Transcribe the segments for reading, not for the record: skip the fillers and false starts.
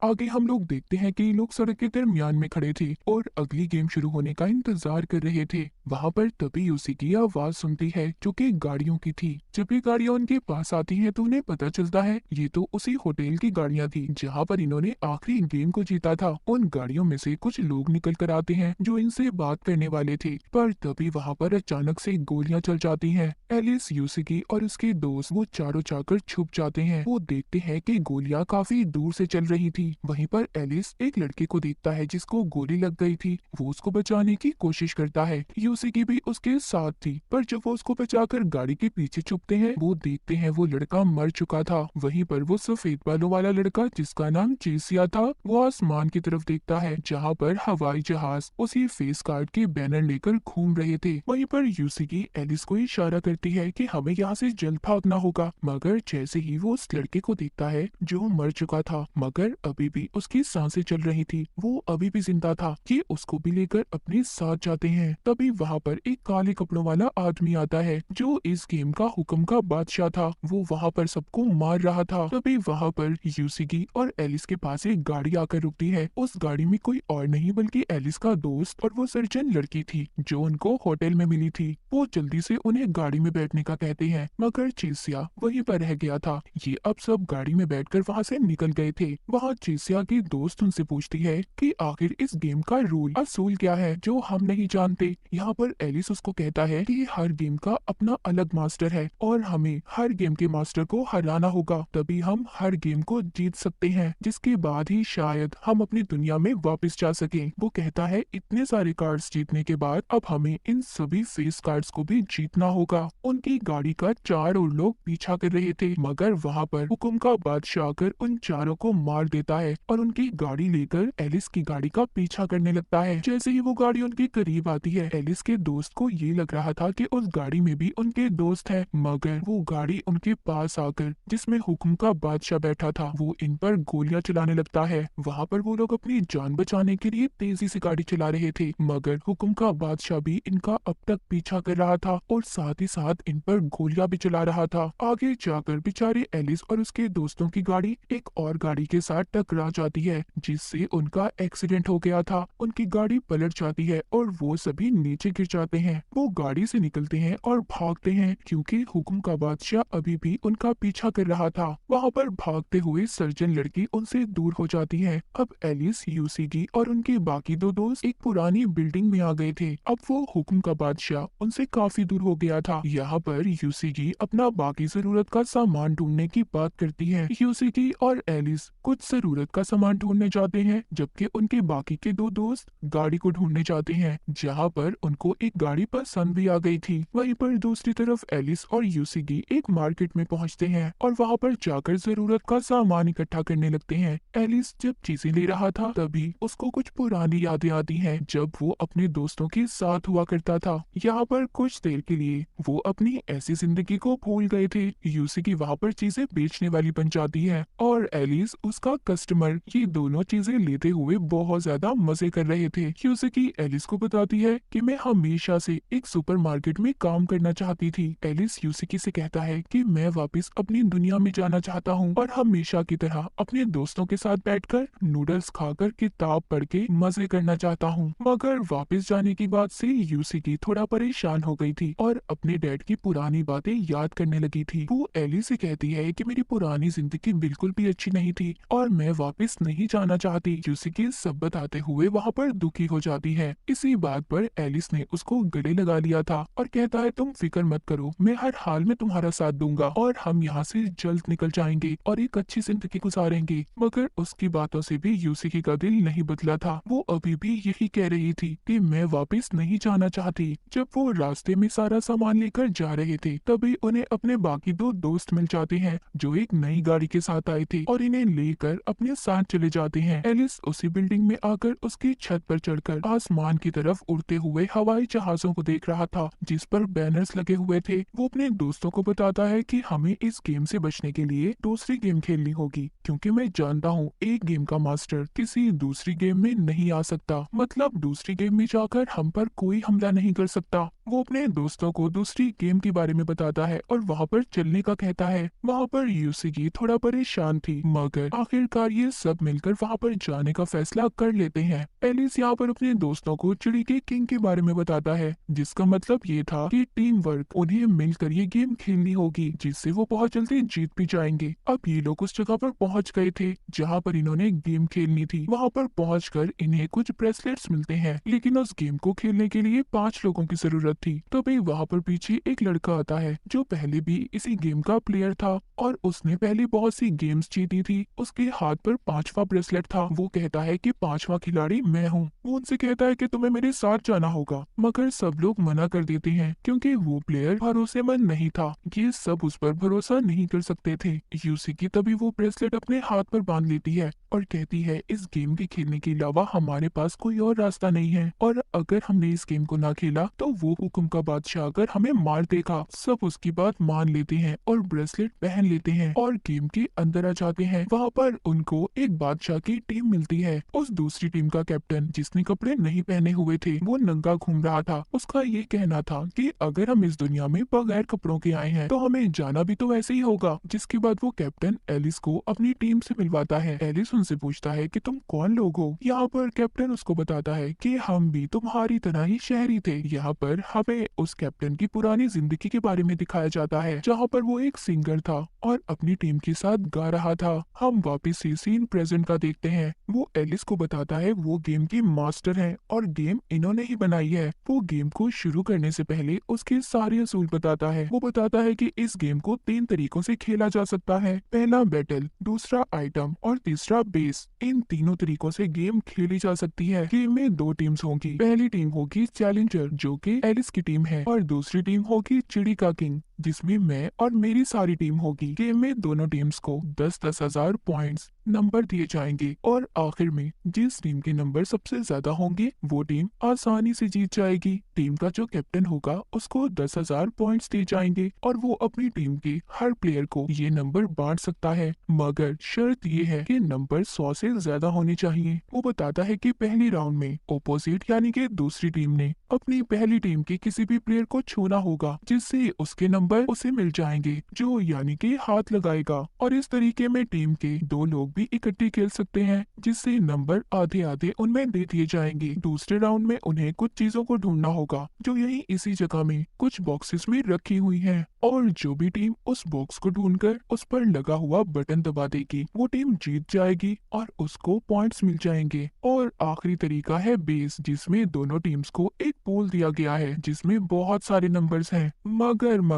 आगे हम लोग देखते हैं कि लोग सड़क के दरमियान में खड़े थे और अगली गेम शुरू होने का इंतजार कर रहे थे। वहां पर तभी उसी की आवाज सुनती है जो कि गाड़ियों की थी। जब ये गाड़ियां उनके पास आती हैं तो उन्हें पता चलता है ये तो उसी होटल की गाड़ियां थी जहां पर इन्होंने आखिरी गेम को जीता था। उन गाड़ियों में से कुछ लोग निकल कर आते हैं जो इनसे बात करने वाले थे, पर तभी वहां पर अचानक से गोलियां चल जाती हैं। एलिस, यूसिकी और उसके दोस्त वो चारों जाकर छुप जाते हैं। वो देखते हैं कि गोलियां काफी दूर से चल रही थी। वहीं पर एलिस एक लड़के को देखता है जिसको गोली लग गई थी। वो उसको बचाने की कोशिश करता है। यूसिकी भी उसके साथ थी, पर जब वो उसको बचाकर गाड़ी के पीछे छुपते हैं वो देखते हैं वो लड़का मर चुका था। वहीं पर वो सफेद बालों वाला लड़का जिसका नाम चेसिया था वो आसमान की तरफ देखता है जहाँ पर हवाई जहाज उसी फेस कार्ड के बैनर लेकर घूम रहे थे। वहीं पर यूसिकी एलिस को इशारा करती है कि हमें यहाँ से जल्द भागना होगा, मगर जैसे ही वो उस लड़के को देखता है जो मर चुका था मगर अभी भी उसकी सांसें चल रही थी, वो अभी भी जिंदा था, कि उसको भी लेकर अपने साथ जाते हैं। तभी वहाँ पर एक काले कपड़ों वाला आदमी आता है जो इस गेम का हुक्म का बादशाह था। वो वहाँ पर सबको मार रहा था। तभी वहाँ पर यूसिकी और एलिस के पास एक गाड़ी आकर रुकती है। उस गाड़ी में कोई और नहीं बल्कि एलिस का दोस्त और वो सर्जन लड़की थी जो उनको होटल में मिली थी। वो जल्दी से उन्हें गाड़ी में बैठने का कहते हैं, मगर चेसिया वहीं पर रह गया था। ये अब सब गाड़ी में बैठकर वहाँ से निकल गए थे। वहाँ चेसिया की दोस्त उनसे पूछती है कि आखिर इस गेम का रूल असूल क्या है जो हम नहीं जानते। यहाँ पर एलिस उसको कहता है कि हर गेम का अपना अलग मास्टर है और हमें हर गेम के मास्टर को हराना होगा, तभी हम हर गेम को जीत सकते हैं, जिसके बाद ही शायद हम अपनी दुनिया में वापस जा सकें। वो कहता है इतने सारे कार्ड्स जीतने के बाद अब हमें इन सभी फेस कार्ड्स को भी जीतना होगा। उनकी गाड़ी का चार और लोग पीछा कर रहे थे, मगर वहाँ पर हुक्म का बादशाह आकर उन चारों को मार देता है और उनकी गाड़ी लेकर एलिस की गाड़ी का पीछा करने लगता है। जैसे ही वो गाड़ी उनके करीब आती है, एलिस के दोस्त को ये लग रहा था कि उस गाड़ी में भी उनके दोस्त हैं, मगर वो गाड़ी उनके पास आकर जिसमें हुक्म का बादशाह बैठा था वो इन पर गोलियां चलाने लगता है। वहाँ पर वो लोग अपनी जान बचाने के लिए तेजी से गाड़ी चला रहे थे, मगर हुक्म का बादशाह भी इनका अब तक पीछा कर रहा था और साथ ही साथ इन पर गोलियां भी चला रहा था। आगे जाकर बेचारे एलिस और उसके दोस्तों की गाड़ी एक और गाड़ी के साथ टकरा जाती है, जिससे उनका एक्सीडेंट हो गया था। उनकी गाड़ी पलट जाती है और वो सभी नीचे गिर जाते हैं। वो गाड़ी से निकलते हैं और भागते हैं क्योंकि हुक्म का बादशाह अभी भी उनका पीछा कर रहा था। वहाँ पर भागते हुए सर्जन लड़की उनसे दूर हो जाती है। अब एलिस, यूसीगी और उनके बाकी दो दोस्त एक पुरानी बिल्डिंग में आ गए थे। अब वो हुक्म का बादशाह उनसे काफी दूर हो गया था। यहाँ पर यूसीगी अपना बाकी जरूरत का सामान ढूंढने की बात करती है। यूसीगी और एलिस कुछ जरूरत का सामान ढूंढने जाते हैं, जबकि उनके बाकी के दो दोस्त गाड़ी को ढूंढने जाते हैं, जहाँ पर उनको एक गाड़ी पसंद भी आ गई थी। वहीं पर दूसरी तरफ एलिस और यूसीगी एक मार्केट में पहुँचते हैं और वहाँ पर जाकर जरूरत का सामान इकट्ठा करने लगते हैं। एलिस जब चीजें ले रहा था तभी उसको कुछ पुरानी यादें आती हैं जब वो अपने दोस्तों के साथ हुआ करता था। यहाँ पर कुछ देर के लिए वो अपनी ऐसी जिंदगी को भूल गए थे। यूसिकी वहाँ पर चीजें बेचने वाली बन जाती है और एलिस उसका कस्टमर। ये दोनों चीजें लेते हुए बहुत ज्यादा मजे कर रहे थे। यूसिकी एलिस को बताती है कि मैं हमेशा से एक सुपरमार्केट में काम करना चाहती थी। एलिस यूसिकी से कहता है कि मैं वापस अपनी दुनिया में जाना चाहता हूँ और हमेशा की तरह अपने दोस्तों के साथ बैठकर नूडल्स खाकर किताब पढ़ के मजे करना चाहता हूँ। मगर वापस जाने की बात से यूसिकी थोड़ा परेशान हो गई थी और अपने डैड की पुरानी बातें याद करने लगी थी। वो एली से कहती है कि मेरी पुरानी जिंदगी बिल्कुल भी अच्छी नहीं थी और मैं वापस नहीं जाना चाहती। यूसिकी सब बताते हुए वहाँ पर दुखी हो जाती है। इसी बात पर एलिस ने उसको गले लगा लिया था और कहता है तुम फिक्र मत करो, मैं हर हाल में तुम्हारा साथ दूंगा और हम यहाँ से जल्द निकल जाएंगे और एक अच्छी जिंदगी गुजारेंगे। मगर उसकी बातों से भी यूसिकी का दिल नहीं बदला था। वो अभी भी यही कह रही थी कि मैं वापस नहीं जाना चाहती। जब वो रास्ते में सारा सामान लेकर जा रहे थे तभी उन्हें अपने बाकी दो दोस्त मिल जाते हैं जो एक नई गाड़ी के साथ आए थे और इन्हें लेकर अपने साथ चले जाते हैं। एलिस उसी बिल्डिंग में आकर उसकी छत पर चढ़कर आसमान की तरफ उड़ते हुए हवाई जहाजों को देख रहा था जिस पर बैनर्स लगे हुए थे। वो अपने दोस्तों को बताता है कि हमें इस गेम से बचने के लिए दूसरी गेम खेलनी होगी, क्योंकि मैं जानता हूँ एक गेम का मास्टर किसी दूसरी गेम में नहीं आ सकता, मतलब दूसरी गेम में जाकर हम पर कोई हमला नहीं कर सकता। वो अपने दोस्तों को दूसरी गेम के बारे में बताता है और वहाँ पर चलने का कहता है। वहाँ पर यूसिकी थोड़ा परेशान थी, मगर आखिरकार और ये सब मिलकर वहाँ पर जाने का फैसला कर लेते हैं। एलिस यहाँ पर अपने दोस्तों को चिड़ी के किंग के बारे में बताता है, जिसका मतलब ये था कि टीम वर्क, उन्हें मिलकर ये गेम खेलनी होगी जिससे वो बहुत जल्दी जीत भी जाएंगे। अब ये लोग उस जगह पर पहुंच गए थे जहाँ पर इन्होंने गेम खेलनी थी। वहाँ पर पहुंचकर इन्हें कुछ ब्रेसलेट्स मिलते हैं, लेकिन उस गेम को खेलने के लिए 5 लोगों की जरूरत थी। तभी वहाँ पर पीछे एक लड़का आता है जो पहले भी इसी गेम का प्लेयर था और उसने पहले बहुत सी गेम्स जीती थी। उसके हाथ पर 5वां ब्रेसलेट था। वो कहता है कि 5वां खिलाड़ी मैं हूँ। वो उनसे कहता है कि तुम्हें मेरे साथ जाना होगा, मगर सब लोग मना कर देते हैं क्योंकि वो प्लेयर भरोसेमंद नहीं था। ये सब उस पर भरोसा नहीं कर सकते थे। यूसी की तभी वो ब्रेसलेट अपने हाथ पर बांध लेती है और कहती है इस गेम के खेलने के अलावा हमारे पास कोई और रास्ता नहीं है, और अगर हमने इस गेम को ना खेला तो वो हुक्म का बादशाह आकर हमें मार देगा। सब उसकी बात मान लेते हैं और ब्रेसलेट पहन लेते हैं और गेम के अंदर आ जाते हैं। वहाँ पर उनको एक बादशाह की टीम मिलती है। उस दूसरी टीम का कैप्टन, जिसने कपड़े नहीं पहने हुए थे, वो नंगा घूम रहा था। उसका ये कहना था कि अगर हम इस दुनिया में बगैर कपड़ों के आए हैं तो हमें जाना भी तो वैसे ही होगा। जिसके बाद वो कैप्टन एलिस को अपनी टीम से मिलवाता है। एलिस उनसे पूछता है कि तुम कौन लोग हो। यहाँ पर कैप्टन उसको बताता है कि हम भी तुम्हारी तरह ही शहरी थे। यहाँ पर हमें उस कैप्टन की पुरानी जिंदगी के बारे में दिखाया जाता है, जहाँ पर वो एक सिंगर था और अपनी टीम के साथ गा रहा था। हम वापिस से सीन प्रेजेंट का देखते हैं। वो एलिस को बताता है वो गेम की मास्टर है और गेम इन्होंने ही बनाई है। वो गेम को शुरू करने से पहले उसके सारे असूल बताता है। वो बताता है कि इस गेम को 3 तरीकों से खेला जा सकता है। पहला बैटल, दूसरा आइटम और तीसरा बेस। इन तीनों तरीकों से गेम खेली जा सकती है। गेम में 2 टीम्स होंगी। पहली टीम होगी चैलेंजर, जो कि एलिस की टीम है, और दूसरी टीम होगी चिड़ी का किंग, जिसमें मैं और मेरी सारी टीम होगी। गेम में दोनों टीम्स को 10-10 हजार पॉइंट्स नंबर दिए जाएंगे और आखिर में जिस टीम के नंबर सबसे ज्यादा होंगे वो टीम आसानी से जीत जाएगी। टीम का जो कैप्टन होगा उसको 10,000 पॉइंट्स दिए जाएंगे और वो अपनी टीम के हर प्लेयर को ये नंबर बांट सकता है, मगर शर्त ये है कि नंबर 100 से ज्यादा होने चाहिए। वो बताता है कि पहली राउंड में ओपोजिट यानी कि दूसरी टीम ने अपनी पहली टीम के किसी भी प्लेयर को छूना होगा, जिससे उसके नंबर उसे मिल जाएंगे, जो यानी कि हाथ लगाएगा। और इस तरीके में टीम के 2 लोग भी इकट्ठे खेल सकते हैं, जिससे नंबर आधे आधे उनमें दे दिए जाएंगे। दूसरे राउंड में उन्हें कुछ चीजों को ढूंढना होगा जो यही इसी जगह में कुछ बॉक्सेस में रखी हुई हैं, और जो भी टीम उस बॉक्स को ढूंढकर उस पर लगा हुआ बटन दबा देगी वो टीम जीत जाएगी और उसको पॉइंट्स मिल जाएंगे। और आखिरी तरीका है बेस, जिसमें दोनों टीम्स को एक पूल दिया गया है जिसमें बहुत सारे नंबर्स हैं। मगर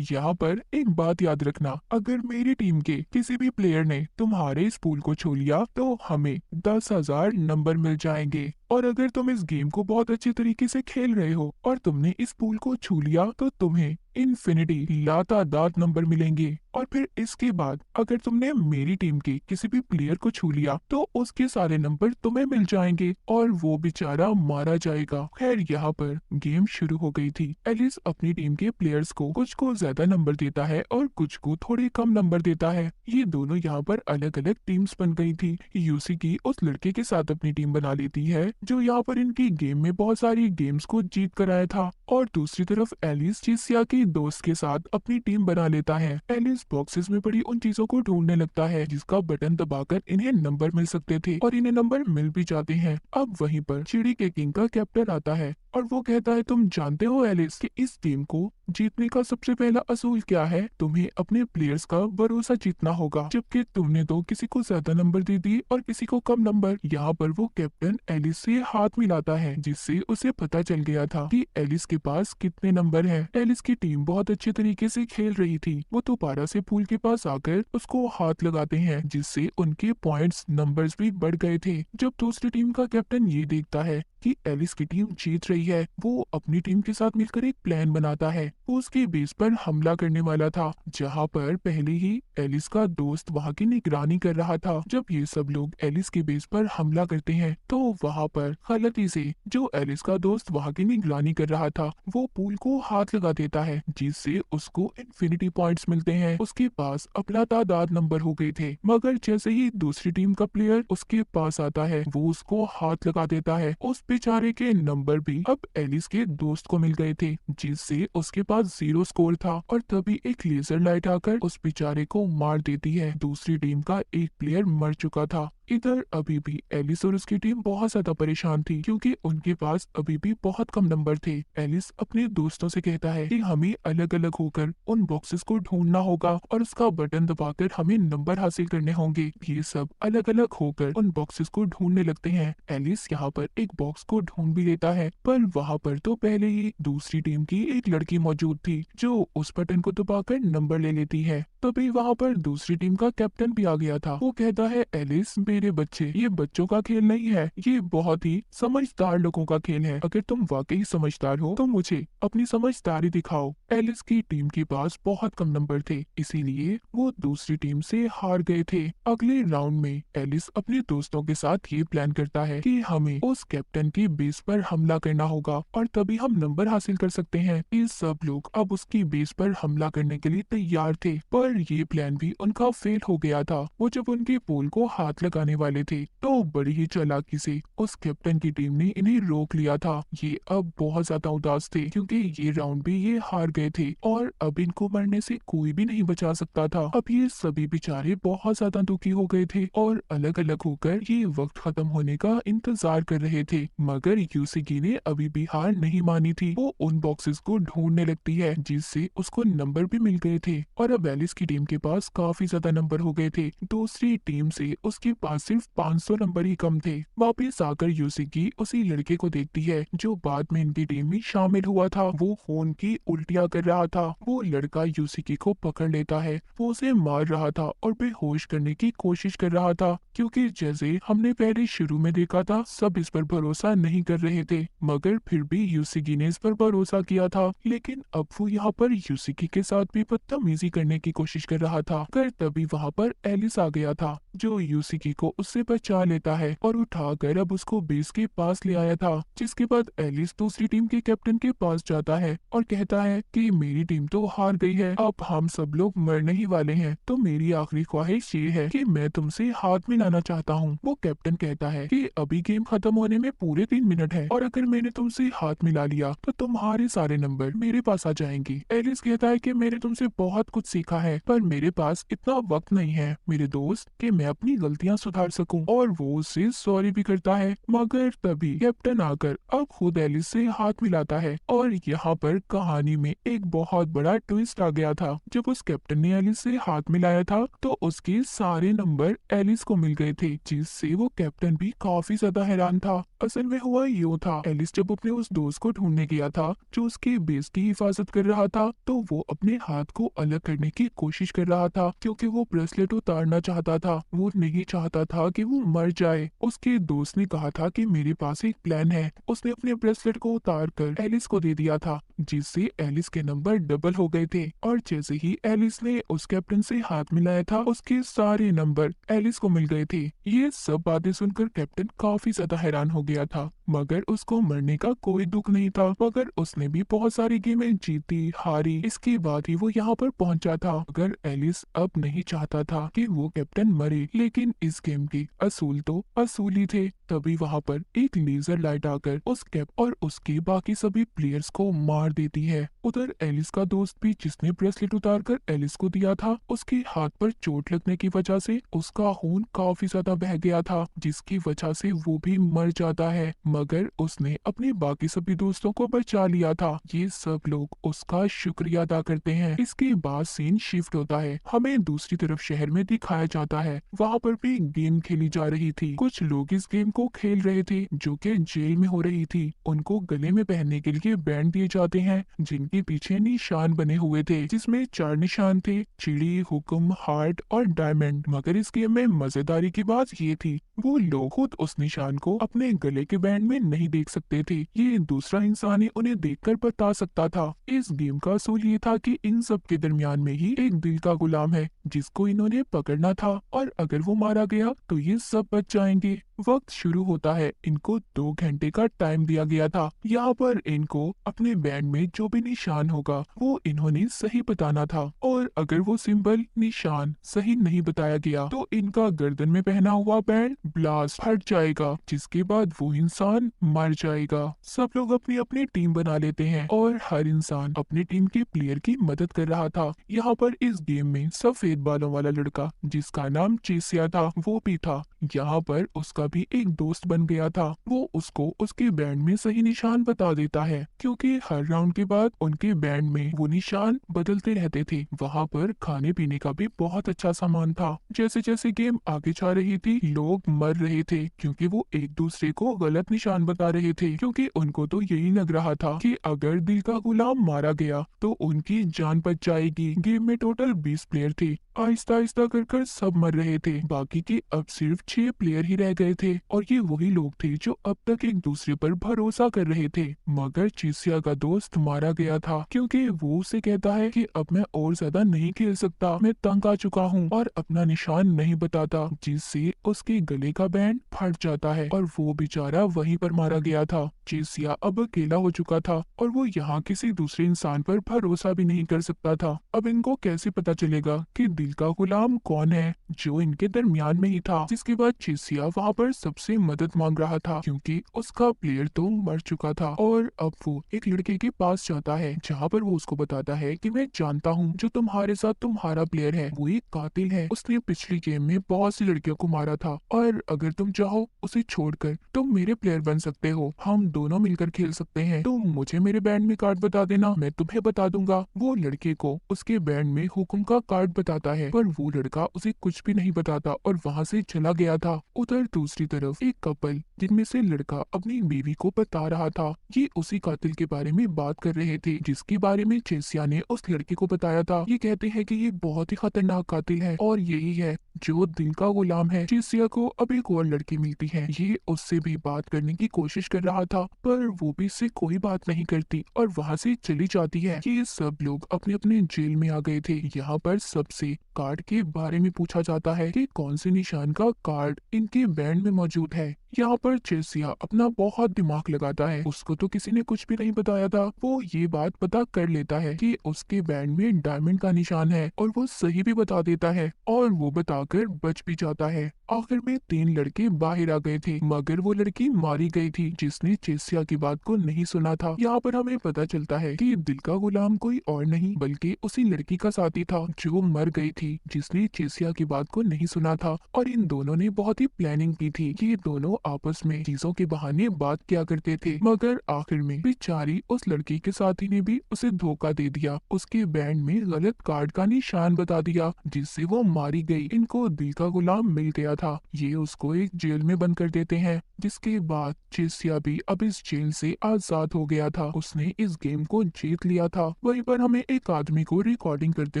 यहाँ पर एक बात याद रखना, अगर मेरी टीम के किसी भी प्लेयर ने तुम्हारे इस पूल को छू लिया तो हमें 10,000 नंबर मिल जाएंगे। और अगर तुम इस गेम को बहुत अच्छे तरीके से खेल रहे हो और तुमने इस पूल को छू लिया तो तुम्हें इन्फिनिटी लातादार नंबर मिलेंगे। और फिर इसके बाद अगर तुमने मेरी टीम के किसी भी प्लेयर को छू लिया तो उसके सारे नंबर तुम्हें मिल जाएंगे और वो बेचारा मारा जाएगा। खैर यहाँ पर गेम शुरू हो गई थी। एलिस अपनी टीम के प्लेयर्स को कुछ को ज्यादा नंबर देता है और कुछ को थोड़े कम नंबर देता है। ये दोनों यहाँ पर अलग अलग टीम्स बन गई थी। यूसी की उस लड़के के साथ अपनी टीम बना लेती है जो यहाँ पर इनकी गेम में बहुत सारी गेम्स को जीत कर आया था, और दूसरी तरफ एलिस जिसिया के दोस्त के साथ अपनी टीम बना लेता है। एलिस बॉक्सेस में पड़ी उन चीजों को ढूंढने लगता है जिसका बटन दबाकर इन्हें नंबर मिल सकते थे, और इन्हें नंबर मिल भी जाते हैं। अब वहीं पर चिड़ी के किंग का कैप्टन आता है और वो कहता है तुम जानते हो एलिस कि इस टीम को जीतने का सबसे पहला असूल क्या है? तुम्हें अपने प्लेयर्स का भरोसा जीतना होगा, जबकि तुमने तो किसी को ज्यादा नंबर दे दिए और किसी को कम नंबर। यहाँ पर वो कैप्टन एलिस से हाथ मिलाता है, जिससे उसे पता चल गया था कि एलिस के पास कितने नंबर हैं। एलिस की टीम बहुत अच्छे तरीके से खेल रही थी। वो दोबारा से पूल के पास आकर उसको हाथ लगाते हैं, जिससे उनके पॉइंट्स नंबर्स भी बढ़ गए थे। जब दूसरी टीम का कैप्टन ये देखता है कि एलिस की टीम जीत रही है, वो अपनी टीम के साथ मिलकर एक प्लान बनाता है। वो उसके बेस पर हमला करने वाला था, जहाँ पर पहले ही एलिस का दोस्त वहाँ की निगरानी कर रहा था। जब ये सब लोग एलिस के बेस पर हमला करते हैं तो वहाँ पर गलती से जो एलिस का दोस्त वहाँ की निगरानी कर रहा था वो पूल को हाथ लगा देता है, जिससे उसको इन्फिनिटी पॉइंट्स मिलते हैं। उसके पास अपना तादाद नंबर हो गए थे, मगर जैसे ही दूसरी टीम का प्लेयर उसके पास आता है वो उसको हाथ लगा देता है। उस बेचारे के नंबर भी अब एलिस के दोस्त को मिल गए थे, जिससे उसके पास पास 0 स्कोर था और तभी एक लेजर लाइट आकर उस बेचारे को मार देती है। दूसरी टीम का एक प्लेयर मर चुका था। इधर अभी भी एलिस और उसकी टीम बहुत ज्यादा परेशान थी क्योंकि उनके पास अभी भी बहुत कम नंबर थे। एलिस अपने दोस्तों से कहता है कि हमें अलग अलग होकर उन बॉक्सेस को ढूंढना होगा और उसका बटन दबाकर हमें नंबर हासिल करने होंगे। ये सब अलग अलग होकर उन बॉक्सेस को ढूंढने लगते हैं। एलिस यहाँ पर एक बॉक्स को ढूंढ भी लेता है, पर वहाँ पर तो पहले ही दूसरी टीम की एक लड़की मौजूद थी जो उस बटन को दबाकर नंबर ले लेती है। तभी वहाँ पर दूसरी टीम का कैप्टन भी आ गया था। वो कहता है एलिस मेरे बच्चे, ये बच्चों का खेल नहीं है, ये बहुत ही समझदार लोगों का खेल है। अगर तुम वाकई समझदार हो तो मुझे अपनी समझदारी दिखाओ। एलिस की टीम के पास बहुत कम नंबर थे, इसीलिए वो दूसरी टीम से हार गए थे। अगले राउंड में एलिस अपने दोस्तों के साथ ये प्लान करता है कि हमें उस कैप्टन की बेस पर हमला करना होगा और तभी हम नंबर हासिल कर सकते हैं। ये सब लोग अब उसकी बेस पर हमला करने के लिए तैयार थे, पर ये प्लान भी उनका फेल हो गया था। वो जब उनके पोल को हाथ लगाने वाले थे तो बड़ी ही चालाकी से उस कैप्टन की टीम ने इन्हें रोक लिया था। ये अब बहुत ज्यादा उदास थे क्योंकि ये राउंड भी ये हार गए थे और अब इनको मरने से कोई भी नहीं बचा सकता था। अब ये सभी बेचारे बहुत ज्यादा दुखी हो गए थे और अलग अलग होकर ये वक्त खत्म होने का इंतजार कर रहे थे। मगर यूसिकी ने अभी भी हार नहीं मानी थी। वो उन बॉक्सेस को ढूंढने लगती है जिससे उसको नंबर भी मिल गए थे और अब एलिस की टीम के पास काफी ज्यादा नंबर हो गए थे। दूसरी टीम से उसके पास सिर्फ 500 नंबर ही कम थे। वापिस आकर यूसिकी उसी लड़के को देखती है जो बाद में इनकी टीम में शामिल हुआ था। वो खून की उल्टियां कर रहा था। वो लड़का यूसिकी को पकड़ लेता है, वो उसे मार रहा था और बेहोश करने की कोशिश कर रहा था क्योंकि जैसे हमने पहले शुरू में देखा था सब इस पर भरोसा नहीं कर रहे थे, मगर फिर भी यूसिकी ने इस पर भरोसा किया था। लेकिन अब वो यहाँ पर यूसिकी के साथ भी बदतमीजी करने की कोशिश कर रहा था। कर तभी वहाँ पर एलिस आ गया था जो यूसिकी को उससे बचा लेता है और उठाकर अब उसको बेस के पास ले आया था। जिसके बाद एलिस दूसरी टीम के कैप्टन के पास जाता है और कहता है कि मेरी टीम तो हार गई है, अब हम सब लोग मरने ही वाले हैं, तो मेरी आखिरी ख्वाहिश ये है कि मैं तुमसे हाथ मिलाना चाहता हूँ। वो कैप्टन कहता है कि अभी गेम खत्म होने में पूरे 3 मिनट है और अगर मैंने तुमसे हाथ मिला लिया तो तुम्हारे सारे नंबर मेरे पास आ जाएंगे। एलिस कहता है कि मैंने तुमसे बहुत कुछ सीखा है पर मेरे पास इतना वक्त नहीं है मेरे दोस्त कि मैं अपनी गलतियां सुधार सकूं, और वो उससे सॉरी भी करता है। मगर तभी कैप्टन आकर अब खुद एलिस से हाथ मिलाता है और यहाँ पर कहानी में एक बहुत बड़ा ट्विस्ट आ गया था। जब उस कैप्टन ने एलिस से हाथ मिलाया था तो उसके सारे नंबर एलिस को मिल गए थे, जिससे वो कैप्टन भी काफी ज्यादा हैरान था। असल में हुआ यूं था, एलिस जब अपने उस दोस्त को ढूंढने गया था जो उसके बेस की हिफाजत कर रहा था तो वो अपने हाथ को अलग करने की कोशिश कर रहा था क्योंकि वो ब्रेसलेट उतारना चाहता था। वो नहीं चाहता था कि वो मर जाए। उसके दोस्त ने कहा था कि मेरे पास एक प्लान है। उसने अपने ब्रेसलेट को उतार कर एलिस को दे दिया था जिससे एलिस के नंबर डबल हो गए थे, और जैसे ही एलिस ने उस कैप्टन से हाथ मिलाया था उसके सारे नंबर एलिस को मिल गए थे। ये सब बातें सुनकर कैप्टन काफी ज्यादा हैरान हो गया था, मगर उसको मरने का कोई दुख नहीं था। मगर उसने भी बहुत सारी गेमें जीती हारी, इसके बाद ही वो यहाँ पर पहुंचा था। मगर एलिस अब नहीं चाहता था कि वो कैप्टन मरे, लेकिन इस गेम के असूल तो असूल ही थे। तभी वहाँ पर एक लेजर लाइट आकर उस कैप और उसके बाकी सभी प्लेयर्स को मार देती है। उधर एलिस का दोस्त भी जिसने ब्रेसलेट उतार कर एलिस को दिया था, उसके हाथ पर चोट लगने की वजह से उसका खून काफी ज्यादा बह गया था, जिसकी वजह से वो भी मर जाता है। मगर उसने अपने बाकी सभी दोस्तों को बचा लिया था। ये सब लोग उसका शुक्रिया अदा करते हैं। इसके बाद सीन शिफ्ट होता है, हमें दूसरी तरफ शहर में दिखाया जाता है। वहाँ पर भी गेम खेली जा रही थी। कुछ लोग इस गेम को खेल रहे थे जो कि जेल में हो रही थी। उनको गले में पहनने के लिए बैंड दिए जाते हैं जिनके पीछे निशान बने हुए थे, जिसमें 4 निशान थे, चिड़ी, हुक्म, हार्ट और डायमंड। मगर इस गेम में मजेदारी की बात ये थी, वो लोग खुद उस निशान को अपने गले के बैंड में नहीं देख सकते थे। ये दूसरा इंसान ही उन्हें देखकर बता सकता था। इस गेम का असूल ये था कि इन सब के दरमियान में ही एक दिल का गुलाम है जिसको इन्होंने पकड़ना था, और अगर वो मारा गया तो ये सब बच जाएंगे। वक्त शुरू होता है। इनको 2 घंटे का टाइम दिया गया था। यहाँ पर इनको अपने बैंड में जो भी निशान होगा वो इन्होंने सही बताना था, और अगर वो सिंबल निशान सही नहीं बताया गया तो इनका गर्दन में पहना हुआ बैंड ब्लास्ट फट जाएगा, जिसके बाद वो इंसान मर जाएगा। सब लोग अपनी अपनी टीम बना लेते हैं और हर इंसान अपनी टीम के प्लेयर की मदद कर रहा था। यहाँ पर इस गेम में सफेद बालों वाला लड़का जिसका नाम चेसिया था वो भी था। यहाँ पर उसका भी एक दोस्त बन गया था। वो उसको उसके बैंड में सही निशान बता देता है, क्योंकि हर राउंड के बाद उनके बैंड में वो निशान बदलते रहते थे। वहाँ पर खाने पीने का भी बहुत अच्छा सामान था। जैसे जैसे गेम आगे जा रही थी, लोग मर रहे थे क्योंकि वो एक दूसरे को गलत निशान बता रहे थे, क्योंकि उनको तो यही लग रहा था कि अगर दिल का गुलाम मारा गया तो उनकी जान बच जाएगी। गेम में टोटल 20 प्लेयर थे। आहिस्ता आहिस्ता कर कर सब मर रहे थे। बाकी के अब सिर्फ 6 प्लेयर ही रह गए थे और ये वही लोग थे जो अब तक एक दूसरे पर भरोसा कर रहे थे। मगर चीसिया का दोस्त मारा गया था, क्योंकि वो उसे कहता है कि अब मैं और ज्यादा नहीं खेल सकता, मैं तंग आ चुका हूँ, और अपना निशान नहीं बताता, जिससे उसके गले का बैंड फट जाता है और वो बेचारा वहीं पर मारा गया था। चीसिया अब अकेला हो चुका था और वो यहाँ किसी दूसरे इंसान पर भरोसा भी नहीं कर सकता था। अब इनको कैसे पता चलेगा कि दिल का गुलाम कौन है जो इनके दरमियान में ही था। जिसके बाद चेसिया वहाँ पर सबसे मदद मांग रहा था, क्योंकि उसका प्लेयर तो मर चुका था। और अब वो एक लड़के के पास जाता है, जहाँ पर वो उसको बताता है कि मैं जानता हूँ जो तुम्हारे साथ तुम्हारा प्लेयर है वो एक कातिल है, उसने पिछली गेम में बहुत सी लड़कियों को मारा था, और अगर तुम चाहो उसे छोड़कर तुम मेरे प्लेयर बन सकते हो, हम दोनों मिलकर खेल सकते हैं। तो मुझे मेरे बैंड में कार्ड बता देना, मैं तुम्हें बता दूंगा। वो लड़के को उसके बैंड में हुक्म का कार्ड बताता है, पर वो लड़का उसे कुछ भी नहीं बताता और वहाँ से चला गया था। उधर दूसरी तरफ एक कपल जिनमें से लड़का अपनी बीवी को बता रहा था, ये उसी कातिल के बारे में बात कर रहे थे जिसके बारे में चेसिया ने उस लड़के को बताया था। ये कहते हैं कि ये बहुत ही खतरनाक कातिल है और यही है जो दिल का गुलाम है। चेसिया को अब एक और लड़की मिलती है, ये उससे भी बात करने की कोशिश कर रहा था, पर वो भी इससे कोई बात नहीं करती और वहाँ से चली जाती है। ये सब लोग अपने अपने जेल में आ गए थे। यहाँ पर सबसे कार्ड के बारे में पूछा जाता है कि कौन से निशान का कार्ड इनके बैंड में मौजूद है। यहाँ पर चेसिया अपना बहुत दिमाग लगाता है, उसको तो किसी ने कुछ भी नहीं बताया था। वो ये बात पता कर लेता है कि उसके बैंड में डायमंड का निशान है और वो सही भी बता देता है और वो बताकर बच भी जाता है। आखिर में 3 लड़के बाहर आ गए थे, मगर वो लड़की मारी गई थी जिसने चेसिया की बात को नहीं सुना था। यहाँ पर हमें पता चलता है कि दिल का गुलाम कोई और नहीं बल्कि उसी लड़की का साथी था जो मर गई थी, जिसने चेसिया की बात को नहीं सुना था। और इन दोनों ने बहुत ही प्लानिंग की थी। ये दोनों आपस में चीजों के बहाने बात किया करते थे, मगर आखिर में बेचारी उस लड़की के साथी ने भी उसे धोखा दे दिया, उसके बैंड में गलत कार्ड का निशान बता दिया, जिससे वो मारी गई। इनको दिल का गुलाम मिल गया था। ये उसको एक जेल में बंद कर देते हैं, जिसके बाद चेसिया भी अब इस जेल से आजाद हो गया था। उसने इस गेम को जीत लिया था। वहीं पर हमें एक आदमी को रिकॉर्डिंग करते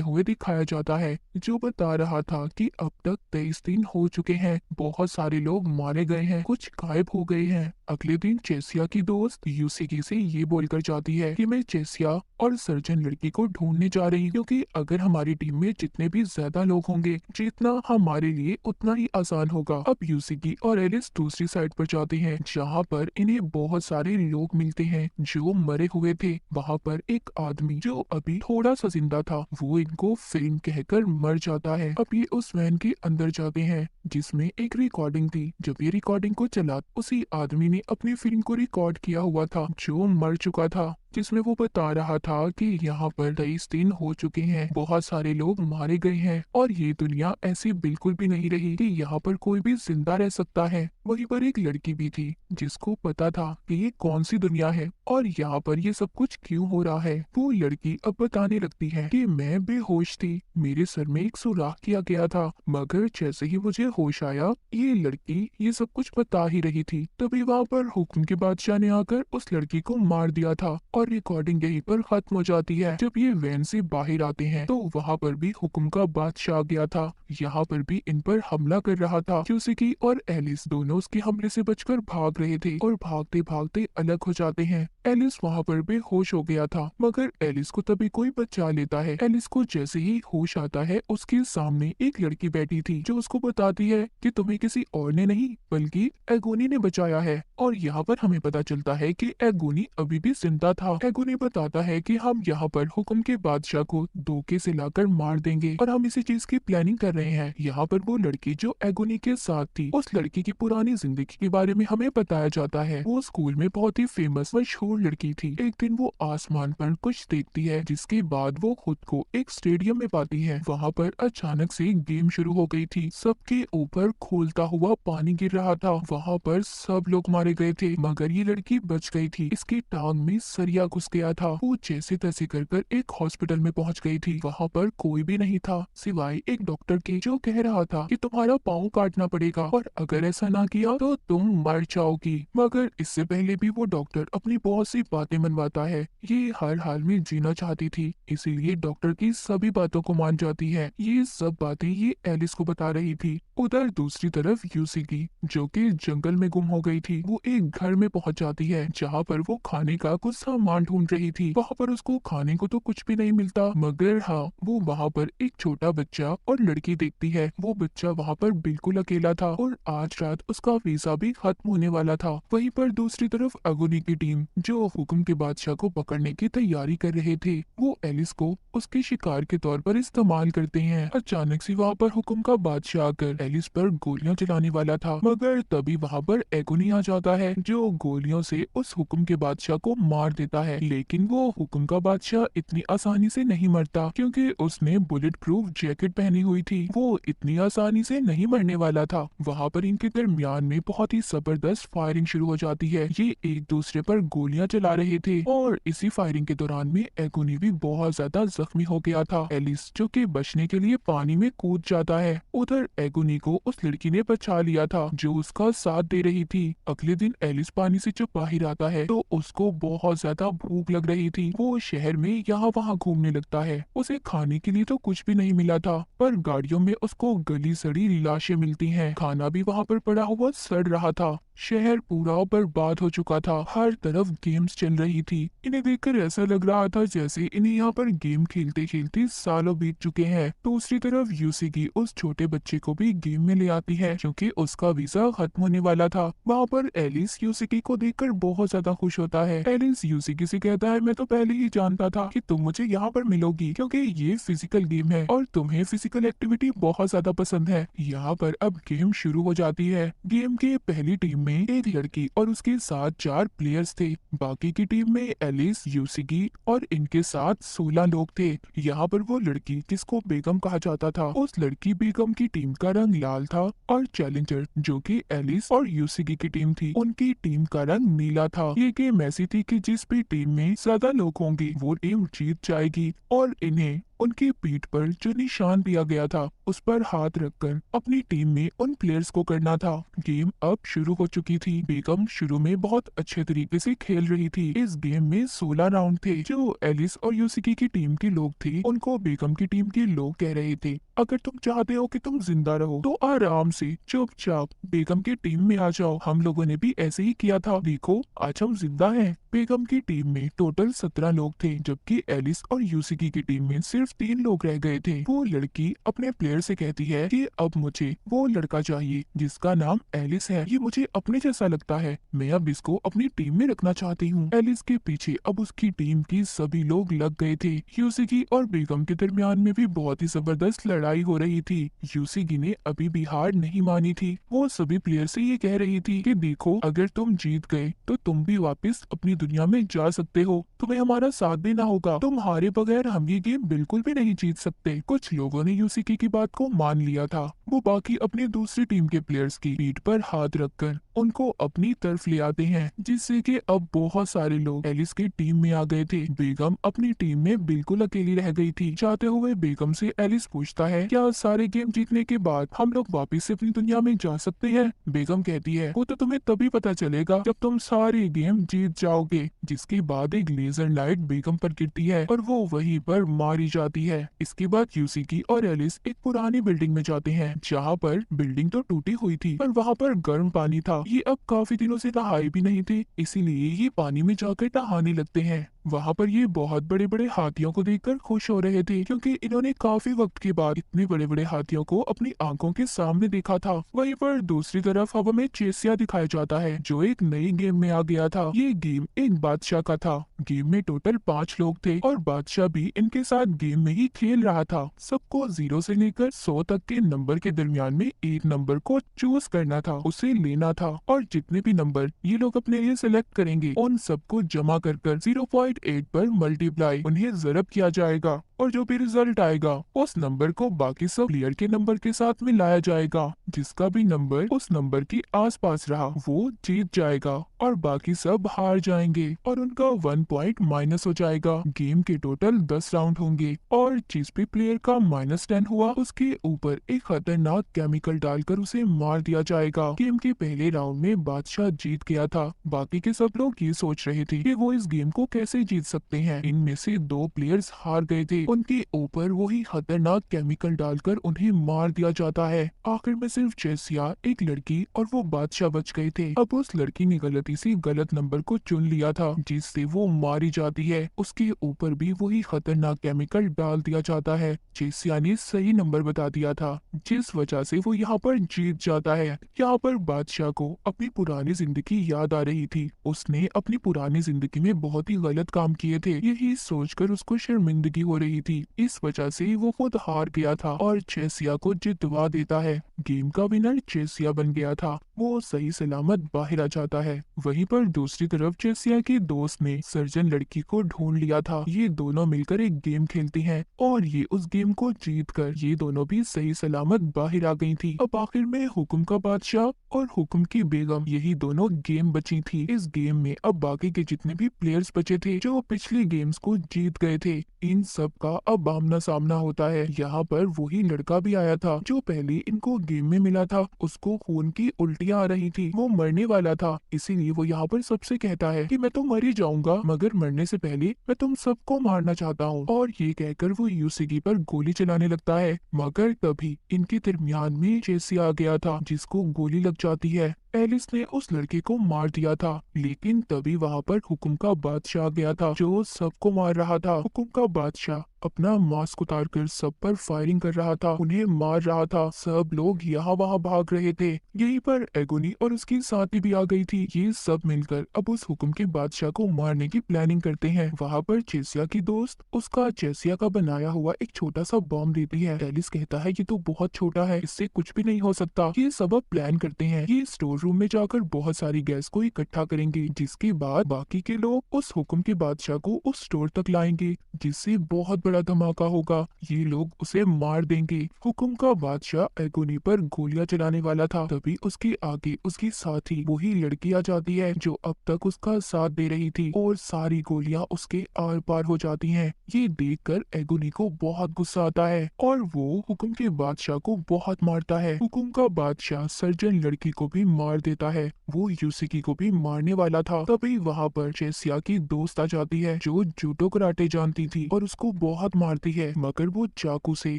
हुए दिखाया जाता है, जो बता रहा था कि अब तक 23 दिन हो चुके हैं, बहुत सारे लोग मारे गए हैं, कुछ गायब हो गए हैं। अगले दिन चेसिया की दोस्त यूसिकी से ये बोलकर जाती है कि मैं चेसिया और सर्जन लड़की को ढूंढने जा रही हूँ, क्योंकि अगर हमारी टीम में जितने भी ज्यादा लोग होंगे, जीतना हमारे लिए उतना ही आसान होगा। अब यूसिकी और एलिस दूसरी साइड पर जाते हैं, जहाँ पर इन्हें बहुत सारे लोग मिलते हैं जो मरे हुए थे। वहाँ पर एक आदमी जो अभी थोड़ा सा जिंदा था, वो इनको फिल्म कहकर मर जाता है। अब ये उस वैन के अंदर जाते हैं जिसमें एक रिकॉर्डिंग थी। जब ये रिकॉर्डिंग को चला, उसी आदमी ने अपनी फिल्म को रिकॉर्ड किया हुआ था जो मर चुका था, जिसमें वो बता रहा था कि यहाँ पर 23 दिन हो चुके हैं, बहुत सारे लोग मारे गए हैं और ये दुनिया ऐसी बिल्कुल भी नहीं रही कि यहाँ पर कोई भी जिंदा रह सकता है। वहीं पर एक लड़की भी थी जिसको पता था कि ये कौन सी दुनिया है और यहाँ पर ये सब कुछ क्यों हो रहा है। वो लड़की अब बताने लगती है कि मैं बेहोश थी, मेरे सर में एक सुराख किया गया था, मगर जैसे ही मुझे होश आया, ये लड़की ये सब कुछ बता ही रही थी। तभी वहाँ पर हुक्म के बादशाह ने आकर उस लड़की को मार दिया था और रिकॉर्डिंग यहीं पर खत्म हो जाती है। जब ये वैन से बाहर आते हैं तो वहाँ पर भी हुक्म का बादशाह आ गया था। यहाँ पर भी इन पर हमला कर रहा था। यूसिकी और एलिस दोनों उसके हमले से बचकर भाग रहे थे और भागते भागते अलग हो जाते हैं। एलिस वहाँ पर बेहोश हो गया था, मगर एलिस को तभी कोई बचा लेता है। एलिस को जैसे ही होश आता है, उसके सामने एक लड़की बैठी थी जो उसको बताती है कि तुम्हें किसी और ने नहीं बल्कि एगोनी ने बचाया है। और यहाँ पर हमें पता चलता है कि एगोनी अभी भी जिंदा था था। एगोनी बताता है कि हम यहाँ पर हुक्म के बादशाह को धोखे से लाकर मार देंगे और हम इसी चीज की प्लानिंग कर रहे हैं। यहाँ पर वो लड़की जो एगोनी के साथ थी, उस लड़की की पुरानी जिंदगी के बारे में हमें बताया जाता है। वो स्कूल में बहुत ही फेमस मशहूर लड़की थी। एक दिन वो आसमान पर कुछ देखती है, जिसके बाद वो खुद को एक स्टेडियम में पाती है। वहाँ पर अचानक से गेम शुरू हो गई थी। सबके ऊपर खोलता हुआ पानी गिर रहा था। वहाँ पर सब लोग मारे गए थे, मगर ये लड़की बच गई थी। इसकी टांग में सरिया घुस गया था। वो जैसे तैसे कर एक हॉस्पिटल में पहुंच गई थी। वहाँ पर कोई भी नहीं था सिवाय एक डॉक्टर के, जो कह रहा था कि तुम्हारा पाँव काटना पड़ेगा और अगर ऐसा ना किया तो तुम मर जाओगी। मगर इससे पहले भी वो डॉक्टर अपनी बहुत सी बातें मनवाता है। ये हर हाल में जीना चाहती थी, इसीलिए डॉक्टर की सभी बातों को मान जाती है। ये सब बातें ये एलिस को बता रही थी। उधर दूसरी तरफ यूसिकी, जो कि जंगल में गुम हो गई थी, वो एक घर में पहुंच जाती है, जहाँ पर वो खाने का कुछ सामान ढूंढ रही थी। वहाँ पर उसको खाने को तो कुछ भी नहीं मिलता, मगर हाँ, वो वहाँ पर एक छोटा बच्चा और लड़की देखती है। वो बच्चा वहाँ पर बिल्कुल अकेला था और आज रात उसका वीजा भी खत्म होने वाला था। वहीं पर दूसरी तरफ अगुनी की टीम, जो हुक्म के बादशाह को पकड़ने की तैयारी कर रहे थे, वो एलिस को उसके शिकार के तौर पर इस्तेमाल करते हैं। अचानक से वहाँ पर हुक्म का बादशाह आकर एलिस पर गोलियां चलाने वाला था, मगर तभी वहाँ पर एगोनी आ जाता है, जो गोलियों से उस हुक्म के बादशाह को मार देता है। लेकिन वो हुक्म का बादशाह इतनी आसानी से नहीं मरता, क्योंकि उसने बुलेट प्रूफ जैकेट पहनी हुई थी। वो इतनी आसानी से नहीं मरने वाला था। वहाँ पर इनके दरमियान में बहुत ही जबरदस्त फायरिंग शुरू हो जाती है। ये एक दूसरे पर गोलियां चला रहे थे और इसी फायरिंग के दौरान में एगोनी भी बहुत ज्यादा जख्मी हो गया था। एलिस, जो कि बचने के लिए पानी में कूद जाता है। उधर एगोनी को उस लड़की ने बचा लिया था, जो उसका साथ दे रही थी। अगले दिन एलिस पानी से जब बाहर आता है तो उसको बहुत ज्यादा भूख लग रही थी। वो शहर में यहाँ वहाँ घूमने लगता है। उसे खाने के लिए तो कुछ भी नहीं मिला था, पर गाड़ियों में उसको गली सड़ी लाशें मिलती हैं। खाना भी वहाँ पर पड़ा हुआ सड़ रहा था। शहर पूरा बर्बाद हो चुका था। हर तरफ गेम्स चल रही थी। इन्हें देखकर ऐसा लग रहा था जैसे इन्हें यहाँ पर गेम खेलते खेलते सालों बीत चुके हैं। दूसरी तरफ यूसिकी उस छोटे बच्चे को भी गेम में ले आती है, क्योंकि उसका वीजा खत्म होने वाला था। वहाँ पर एलिस यूसिकी को देखकर बहुत ज्यादा खुश होता है। एलिस यूसिकी से कहता है, मैं तो पहले ही जानता था कि तुम मुझे यहाँ पर मिलोगी, क्योंकि ये फिजिकल गेम है और तुम्हें फिजिकल एक्टिविटी बहुत ज्यादा पसंद है। यहाँ पर अब गेम शुरू हो जाती है। गेम के पहली टीम में एक लड़की और उसके साथ 4 प्लेयर्स थे। बाकी की टीम में एलिस, यूसिकी और इनके साथ 16 लोग थे। यहाँ पर वो लड़की, जिसको बेगम कहा जाता था, उस लड़की बेगम की टीम का रंग लाल था और चैलेंजर, जो कि एलिस और यूसिकी की टीम थी, उनकी टीम का रंग नीला था। ये गेम ऐसी थी कि जिस भी टीम में ज्यादा लोग होंगे वो टीम जीत जाएगी और इन्हें उनकी पीठ पर जो निशान दिया गया था उस पर हाथ रखकर अपनी टीम में उन प्लेयर्स को करना था। गेम अब शुरू हो चुकी थी। बेगम शुरू में बहुत अच्छे तरीके से खेल रही थी। इस गेम में 16 राउंड थे। जो एलिस और यूसिकी की टीम के लोग थे, उनको बेगम की टीम के लोग कह रहे थे, अगर तुम चाहते हो कि तुम जिंदा रहो तो आराम से चुपचाप बेगम की टीम में आ जाओ। हम लोगों ने भी ऐसे ही किया था, देखो आज हम जिंदा हैं। बेगम की टीम में टोटल 17 लोग थे, जबकि एलिस और यूसिकी की टीम में सिर्फ 3 लोग रह गए थे। वो लड़की अपने प्लेयर से कहती है कि अब मुझे वो लड़का चाहिए जिसका नाम एलिस है। ये मुझे अपने जैसा लगता है, मैं अब इसको अपनी टीम में रखना चाहती हूँ। एलिस के पीछे अब उसकी टीम की सभी लोग लग गए थे। यूसिकी और बेगम के दरमियान में भी बहुत ही जबरदस्त लड़ाई हो रही थी। यूसिकी ने अभी भी हार नहीं मानी थी। वो सभी प्लेयर से ये कह रही थी कि देखो, अगर तुम जीत गए तो तुम भी वापस अपनी दुनिया में जा सकते हो, तुम्हें हमारा साथ देना होगा। तुम हारे बगैर हम ये गेम बिल्कुल भी नहीं जीत सकते। कुछ लोगों ने यूसिकी की बात को मान लिया था। वो बाकी अपनी दूसरी टीम के प्लेयर्स की पीठ पर हाथ रखकर उनको अपनी तरफ ले आते हैं, जिससे कि अब बहुत सारे लोग एलिस की टीम में आ गए थे। बेगम अपनी टीम में बिल्कुल अकेली रह गई थी। चाहते हुए बेगम से एलिस पूछता है, क्या सारे गेम जीतने के बाद हम लोग वापस से अपनी दुनिया में जा सकते हैं? बेगम कहती है, वो तो तुम्हें तभी पता चलेगा जब तुम सारे गेम जीत जाओगे। जिसके बाद एक लेजर लाइट बेगम पर गिरती है और वो वहीं पर मारी जाती है। इसके बाद यूसिकी और एलिस एक पुरानी बिल्डिंग में जाते हैं, जहाँ पर बिल्डिंग तो टूटी हुई थी पर वहाँ पर गर्म पानी था। ये अब काफी दिनों से नहाए भी नहीं थे, इसीलिए ये पानी में जाकर नहाने लगते हैं। वहाँ पर ये बहुत बड़े बड़े हाथियों को देखकर खुश हो रहे थे, क्योंकि इन्होंने काफी वक्त के बाद इतने बड़े बड़े हाथियों को अपनी आंखों के सामने देखा था। वहीं पर दूसरी तरफ हवा में चेसिया दिखाया जाता है, जो एक नई गेम में आ गया था। ये गेम एक बादशाह का था। गेम में टोटल 5 लोग थे और बादशाह भी इनके साथ गेम में ही खेल रहा था। सबको 0 से लेकर 100 तक के नंबर के दरमियान में एक नंबर को चूज करना था, उसे लेना था, और जितने भी नंबर ये लोग अपने लिए सिलेक्ट करेंगे उन सबको जमा कर 0.8 पर मल्टीप्लाई उन्हें ज़रब किया जाएगा, और जो भी रिजल्ट आएगा उस नंबर को बाकी सब प्लेयर के नंबर के साथ मिलाया जाएगा। जिसका भी नंबर उस नंबर के आसपास रहा वो जीत जाएगा और बाकी सब हार जाएंगे और उनका 1 पॉइंट माइनस हो जाएगा। गेम के टोटल 10 राउंड होंगे और जिस भी प्लेयर का -10 हुआ उसके ऊपर एक खतरनाक केमिकल डालकर उसे मार दिया जाएगा। गेम के पहले राउंड में बादशाह जीत गया था। बाकी के सब लोग ये सोच रहे थे कि वो इस गेम को कैसे जीत सकते हैं। इनमें से 2 प्लेयर्स हार गए थे। उनके ऊपर वही खतरनाक केमिकल डालकर उन्हें मार दिया जाता है। आखिर में सिर्फ चेसिया, एक लड़की और वो बादशाह बच गए थे। अब उस लड़की ने गलती से गलत नंबर को चुन लिया था जिससे वो मारी जाती है। उसके ऊपर भी वही खतरनाक केमिकल डाल दिया जाता है। चेसिया ने सही नंबर बता दिया था जिस वजह से वो यहाँ पर जीत जाता है। यहाँ पर बादशाह को अपनी पुरानी जिंदगी याद आ रही थी। उसने अपनी पुरानी जिंदगी में बहुत ही गलत काम किए थे, यही सोचकर उसको शर्मिंदगी हो रही थी। इस वजह से वो खुद हार गया था और चेसिया को जितवा देता है। गेम का विनर चेसिया बन गया था। वो सही सलामत बाहर आ जाता है। वहीं पर दूसरी तरफ चेसिया के दोस्त ने सर्जन लड़की को ढूंढ लिया था। ये दोनों मिलकर एक गेम खेलती हैं और ये उस गेम को जीतकर ये दोनों भी सही सलामत बाहर आ गई थी। अब आखिर में हुक्म का बादशाह और हुक्म की बेगम यही दोनों गेम बची थी। इस गेम में अब बाकी के जितने भी प्लेयर्स बचे थे जो पिछले गेम्स को जीत गए थे, इन सब का अब आमना सामना होता है। यहाँ पर वही लड़का भी आया था जो पहले इनको गेम में मिला था। उसको खून की उल्टियां आ रही थी, वो मरने वाला था। इसीलिए वो यहाँ पर सबसे कहता है कि मैं तो मर ही जाऊंगा, मगर मरने से पहले मैं तुम सबको मारना चाहता हूँ। और ये कहकर वो यूसीकी पर गोली चलाने लगता है, मगर तभी इनके दरमियान में चेसिया आ गया था जिसको गोली लग जाती है। एलिस ने उस लड़के को मार दिया था, लेकिन तभी वहाँ पर हुक्म का बादशाह आ गया था जो सबको मार रहा था। हुक्म का बादशाह अपना मास्क उतारकर सब पर फायरिंग कर रहा था, उन्हें मार रहा था। सब लोग यहाँ वहाँ भाग रहे थे। यहीं पर एगोनी और उसकी साथी भी आ गई थी। ये सब मिलकर अब उस हुक्म के बादशाह को मारने की प्लानिंग करते हैं। वहाँ पर चेसिया की दोस्त उसका चेसिया का बनाया हुआ एक छोटा सा बॉम्ब देती है। एलिस कहता है ये तो बहुत छोटा है, इससे कुछ भी नहीं हो सकता। ये सब अब प्लान करते हैं। ये स्टोर रूम में जाकर बहुत सारी गैस को इकट्ठा करेंगे, जिसके बाद बाकी के लोग उस हुक्म के बादशाह को उस स्टोर तक लाएंगे, जिससे बहुत बड़ा धमाका होगा। ये लोग उसे मार देंगे। हुक्म का बादशाह एगोनी पर गोलियां चलाने वाला था, तभी उसके आगे उसकी साथी वही लड़की आ जाती है जो अब तक उसका साथ दे रही थी, और सारी गोलियां उसके आर पार हो जाती हैं। ये देखकर एगोनी को बहुत गुस्सा आता है और वो हुक्म के बादशाह को बहुत मारता है। हुक्म का बादशाह सर्जन लड़की को भी मार देता है। वो यूसिकी को भी मारने वाला था। तभी वहाँ पर चेसिया की दोस्त आ जाती है जो जूडो कराटे जानती थी और उसको बहुत मारती है, मगर वो चाकू से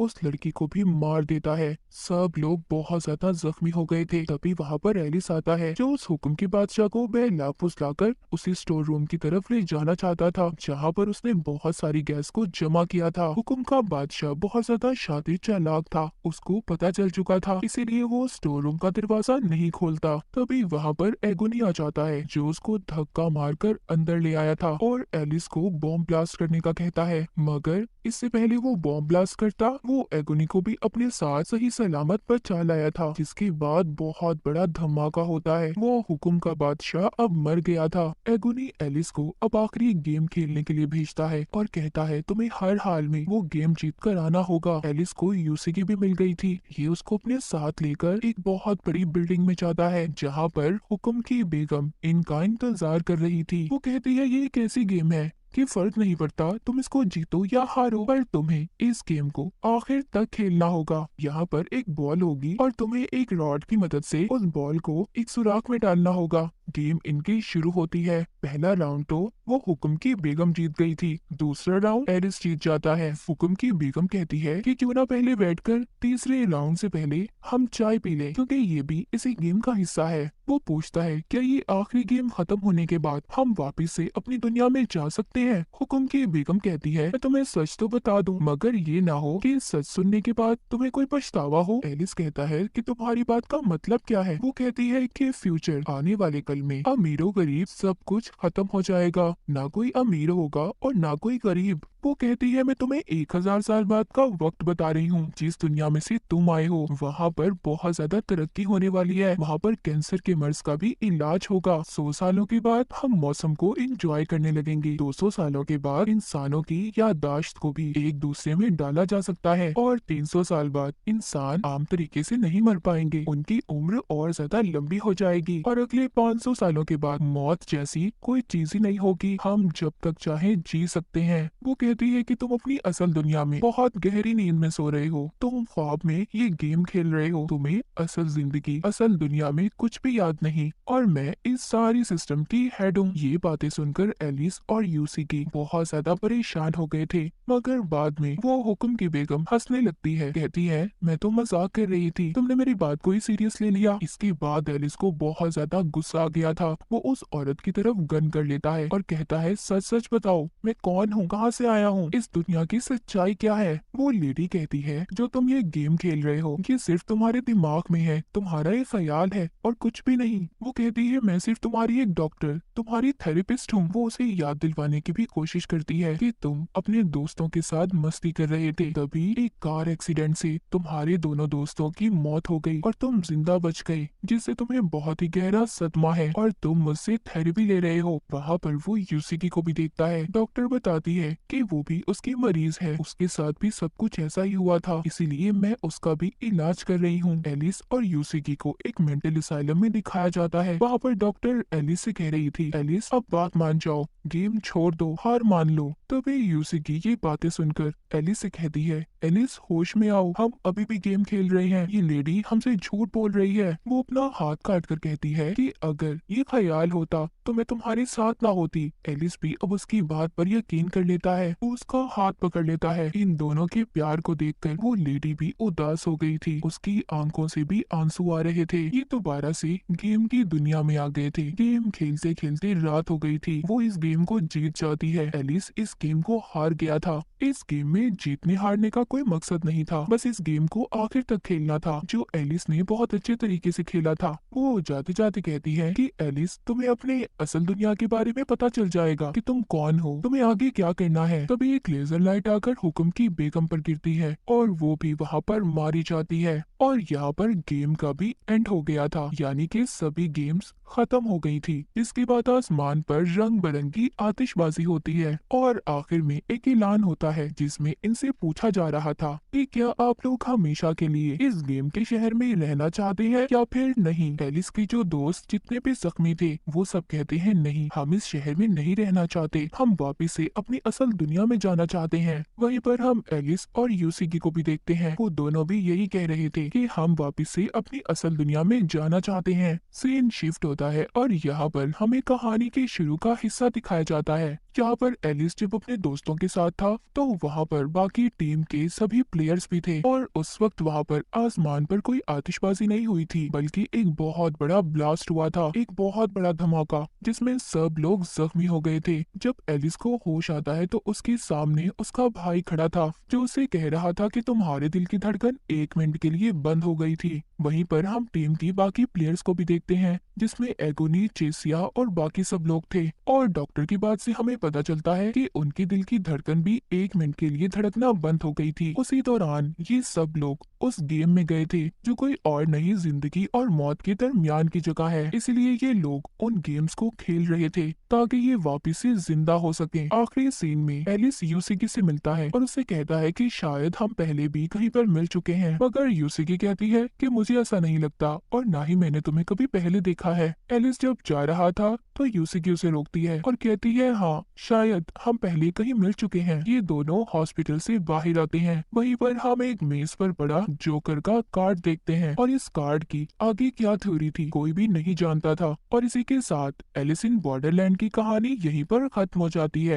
उस लड़की को भी मार देता है। सब लोग बहुत ज्यादा जख्मी हो गए थे। तभी वहाँ पर एलिस आता है जो उस हुक्म के बादशाह को बेला फुसलाकर उसी स्टोर रूम की तरफ ले जाना चाहता था जहाँ पर उसने बहुत सारी गैस को जमा किया था। हुक्म का बादशाह बहुत ज्यादा शातिर चालाक था, उसको पता चल चुका था, इसीलिए वो स्टोर रूम का दरवाजा नहीं खोलता। तभी वहाँ पर एगोनी आ जाता है जो उसको धक्का मारकर अंदर ले आया था और एलिस को बॉम्ब ब्लास्ट करने का कहता है, मगर इससे पहले वो बॉम्ब ब्लास्ट करता वो एगोनी को भी अपने साथ सही सलामत बचा लाया था, जिसके बाद बहुत बड़ा धमाका होता है। वो हुक्म का बादशाह अब मर गया था। एगोनी एलिस को अब आखिरी गेम खेलने के लिए भेजता है और कहता है तुम्हें हर हाल में वो गेम जीत कर आना होगा। एलिस को यूसीकी भी मिल गई थी। ये उसको अपने साथ लेकर एक बहुत बड़ी बिल्डिंग में जाता है जहाँ पर हुक्म की बेगम इनका इंतजार कर रही थी। वो कहती है ये एक ऐसी गेम है कि फर्क नहीं पड़ता तुम इसको जीतो या हारो, पर तुम्हें इस गेम को आखिर तक खेलना होगा। यहाँ पर एक बॉल होगी और तुम्हें एक रॉड की मदद से उस बॉल को एक सुराख में डालना होगा। गेम इनकी शुरू होती है। पहला राउंड तो वो हुक्म की बेगम जीत गई थी, दूसरा राउंड एरिस जीत जाता है। हुक्म की बेगम कहती है कि क्यों ना पहले बैठकर तीसरे राउंड से पहले हम चाय पी लें, क्योंकि ये भी इसी गेम का हिस्सा है। वो पूछता है क्या ये आखिरी गेम खत्म होने के बाद हम वापस से अपनी दुनिया में जा सकते हैं। हुक्म की बेगम कहती है मैं तुम्हें सच तो बता दूं मगर ये ना हो कि सच सुनने के बाद तुम्हें कोई पछतावा हो। एलिस कहता है कि तुम्हारी बात का मतलब क्या है। वो कहती है कि फ्यूचर आने वाले कल में अमीरों गरीब सब कुछ खत्म हो जाएगा, ना कोई अमीर होगा और ना कोई गरीब। वो कहती है मैं तुम्हें 1000 साल बाद का वक्त बता रही हूँ। जिस दुनिया में से तुम आए हो वहाँ पर बहुत ज्यादा तरक्की होने वाली है। वहाँ पर कैंसर के मर्ज का भी इलाज होगा। 100 सालों के बाद हम मौसम को एंजॉय करने लगेंगे। 200 सालों के बाद इंसानों की याददाश्त को भी एक दूसरे में डाला जा सकता है और 300 साल बाद इंसान आम तरीके से नहीं मर पाएंगे, उनकी उम्र और ज्यादा लंबी हो जाएगी और अगले 500 सालों के बाद मौत जैसी कोई चीज ही नहीं होगी, हम जब तक चाहे जी सकते हैं। वो कहती है कि तुम अपनी असल दुनिया में बहुत गहरी नींद में सो रहे हो, तुम ख्वाब में ये गेम खेल रहे हो, तुम्हें असल जिंदगी असल दुनिया में कुछ भी याद नहीं और मैं इस सारी सिस्टम की हेड हूँ। ये बातें सुनकर एलिस और यूसी बहुत ज्यादा परेशान हो गए थे मगर बाद में वो हुक्म की बेगम हंसने लगती है, कहती है मैं तो मजाक कर रही थी, तुमने मेरी बात को ही सीरियस ले लिया। इसके बाद एलिस को बहुत ज्यादा गुस्सा आ गया था। वो उस औरत की तरफ गन कर लेता है और कहता है सच सच बताओ मैं कौन हूँ, कहाँ से आया हूँ, इस दुनिया की सच्चाई क्या है। वो लेडी कहती है जो तुम ये गेम खेल रहे हो ये सिर्फ तुम्हारे दिमाग में है, तुम्हारा ये ख्याल है और कुछ भी नहीं। वो कहती है मैं सिर्फ तुम्हारी एक डॉक्टर, तुम्हारी थेरेपिस्ट हूँ। वो उसे याद दिलवाने की भी कोशिश करती है कि तुम अपने दोस्तों के साथ मस्ती कर रहे थे, तभी एक कार एक्सीडेंट से तुम्हारे दोनों दोस्तों की मौत हो गई और तुम जिंदा बच गए, जिससे तुम्हें बहुत ही गहरा सदमा है और तुम मुझसे थेरेपी ले रहे हो। वहाँ पर वो यूसी को भी देखता है। डॉक्टर बताती है कि वो भी उसकी मरीज है, उसके साथ भी सब कुछ ऐसा ही हुआ था, इसीलिए मैं उसका भी इलाज कर रही हूँ। एलिस और यूसी को एक मेंटल असाइलम में दिखाया जाता है। वहाँ पर डॉक्टर एलिस से कह रही थी एलिस अब बात मान जाओ, गेम छोड़ दो, हार मान लो। तभी यूसी ये बातें सुनकर एलिस से कहती है एलिस होश में आओ, हम अभी भी गेम खेल रहे हैं, ये लेडी हमसे झूठ बोल रही है। वो अपना हाथ काट कर कहती है कि अगर ये ख्याल होता तो मैं तुम्हारे साथ ना होती। एलिस भी अब उसकी बात पर यकीन कर लेता है, वो उसका हाथ पकड़ लेता है। इन दोनों के प्यार को देखकर वो लेडी भी उदास हो गई थी, उसकी आंखों से भी आंसू आ रहे थे। ये दोबारा से गेम की दुनिया में आ गए थे। गेम खेलते खेलते रात हो गई थी। वो इस गेम को जीत जाती है। एलिस इस गेम को हार गया था। इस गेम में जीतने हारने का कोई मकसद नहीं था, बस इस गेम को आखिर तक खेलना था, जो एलिस ने बहुत अच्छे तरीके से खेला था। वो जाते जाते कहती है कि एलिस तुम्हें अपने असल दुनिया के बारे में पता चल जाएगा कि तुम कौन हो, तुम्हें आगे क्या करना है। तभी एक लेजर लाइट आकर हुक्म की बेगम पर गिरती है और वो भी वहाँ पर मारी जाती है और यहाँ पर गेम का भी एंड हो गया था, यानी कि सभी गेम्स खत्म हो गई थी। इसके बाद आसमान पर रंग बिरंगी आतिशबाजी होती है और आखिर में एक ऐलान होता है जिसमें इनसे पूछा जा रहा था कि क्या आप लोग हमेशा के लिए इस गेम के शहर में रहना चाहते हैं या फिर नहीं। एलिस के जो दोस्त जितने भी जख्मी थे वो सब कहते हैं नहीं, हम इस शहर में नहीं रहना चाहते, हम वापिस से अपनी असल दुनिया में जाना चाहते हैं। वहीं पर हम एलिस और यूसी को भी देखते हैं, वो दोनों भी यही कह रहे थे कि हम वापिस से अपनी असल दुनिया में जाना चाहते हैं। सीन शिफ्ट होता है और यहाँ पर हमें कहानी के शुरू का हिस्सा दिखाया जाता है। यहाँ पर एलिस जब अपने दोस्तों के साथ था तो वहाँ पर बाकी टीम के सभी प्लेयर्स भी थे और उस वक्त वहाँ पर आसमान पर कोई आतिशबाजी नहीं हुई थी, बल्कि एक बहुत बड़ा ब्लास्ट हुआ था, एक बहुत बड़ा धमाका जिसमें सब लोग जख्मी हो गए थे। जब एलिस को होश आता है तो उसके सामने उसका भाई खड़ा था जो उसे कह रहा था कि तुम्हारे दिल की धड़कन 1 मिनट के लिए बंद हो गई थी। वहीं पर हम टीम की बाकी प्लेयर्स को भी देखते हैं जिसमें एगोनी, चेसिया और बाकी सब लोग थे और डॉक्टर की बात से हमें पता चलता है कि उनकी दिल की धड़कन भी 1 मिनट के लिए धड़कना बंद हो गई थी। उसी दौरान ये सब लोग उस गेम में गए थे जो कोई और नहीं, जिंदगी और मौत के दरमियान की जगह है, इसलिए ये लोग उन गेम्स को खेल रहे थे ताकि ये वापिस से जिंदा हो सके। आखिरी सीन में एलिस यूसी से मिलता है और उससे कहता है कि शायद हम पहले भी कहीं पर मिल चुके हैं, मगर यूसी कहती है कि मुझे ऐसा नहीं लगता और ना ही मैंने तुम्हें कभी पहले देखा है। एलिस जब जा रहा था तो यूसी उसे रोकती है और कहती है हाँ शायद हम पहले कहीं मिल चुके हैं। ये दोनों हॉस्पिटल से बाहर आते हैं। वहीं पर हम एक मेज पर पड़ा जोकर का कार्ड देखते हैं और इस कार्ड की आगे क्या थ्योरी थी कोई भी नहीं जानता था। और इसी के साथ एलिस इन बॉर्डरलैंड की कहानी यहीं पर खत्म हो जाती है।